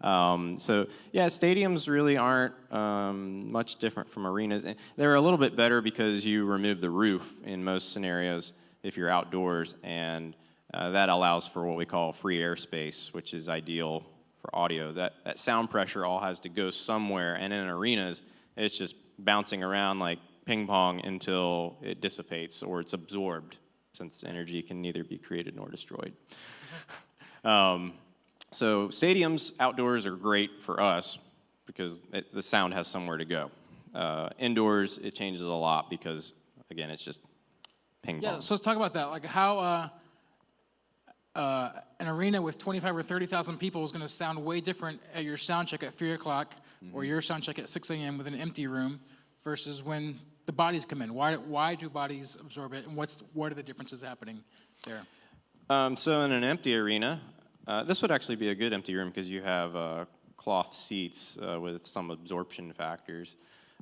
So yeah, stadiums really aren't much different from arenas. They're a little bit better because you remove the roof in most scenarios if you're outdoors, and that allows for what we call free airspace, which is ideal for audio. That sound pressure all has to go somewhere, and in arenas, it's just bouncing around like ping pong until it dissipates or it's absorbed, since energy can neither be created nor destroyed. So stadiums outdoors are great for us because the sound has somewhere to go. Indoors, it changes a lot because, again, it's just ping pong. Yeah, so let's talk about that. Like how an arena with 25 or 30,000 people is going to sound way different at your sound check at 3 o'clock or your sound check at 6 a.m. with an empty room versus when the bodies come in. Why do bodies absorb it, and what are the differences happening there? So in an empty arena, this would actually be a good empty room because you have cloth seats with some absorption factors.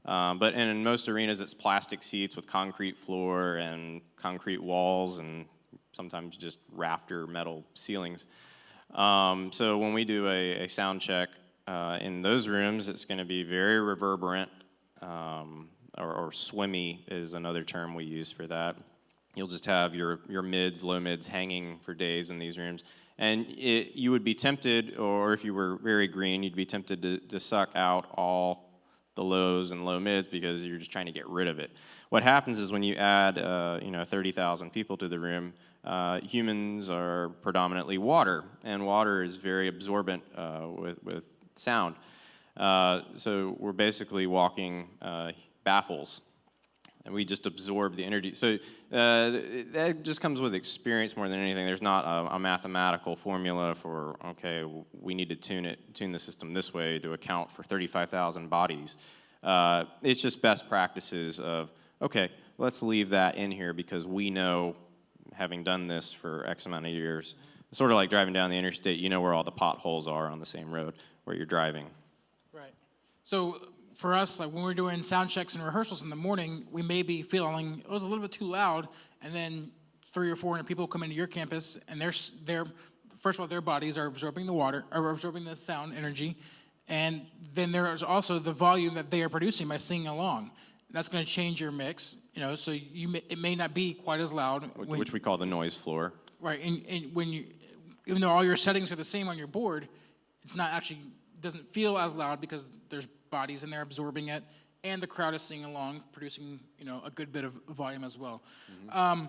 But in most arenas, it's plastic seats with concrete floor and concrete walls and sometimes just rafter metal ceilings. So when we do a sound check in those rooms, it's going to be very reverberant, or swimmy is another term we use for that. You'll just have your mids, low mids hanging for days in these rooms. And you would be tempted, or if you were very green, you'd be tempted to suck out all the lows and low mids because you're just trying to get rid of it. What happens is when you add 30,000 people to the room, humans are predominantly water, and water is very absorbent with sound. So we're basically walking baffles, and we just absorb the energy. So that just comes with experience more than anything. There's not a mathematical formula for, okay, we need to tune the system this way to account for 35,000 bodies. It's just best practices of, okay, let's leave that in here because we know, having done this for X amount of years, sort of like driving down the interstate, you know where all the potholes are on the same road where you're driving. Right. So for us, like when we're doing sound checks and rehearsals in the morning, we may be feeling it was a little bit too loud, and then 300 or 400 people come into your campus, and they're first of all, their bodies are absorbing the water, or absorbing the sound energy, and then there's also the volume that they are producing by singing along. That's going to change your mix, so it may not be quite as loud. Which we call the noise floor. Right, and when even though all your settings are the same on your board, it's not actually, doesn't feel as loud because there's bodies in there absorbing it, and the crowd is singing along, producing, a good bit of volume as well. Mm-hmm.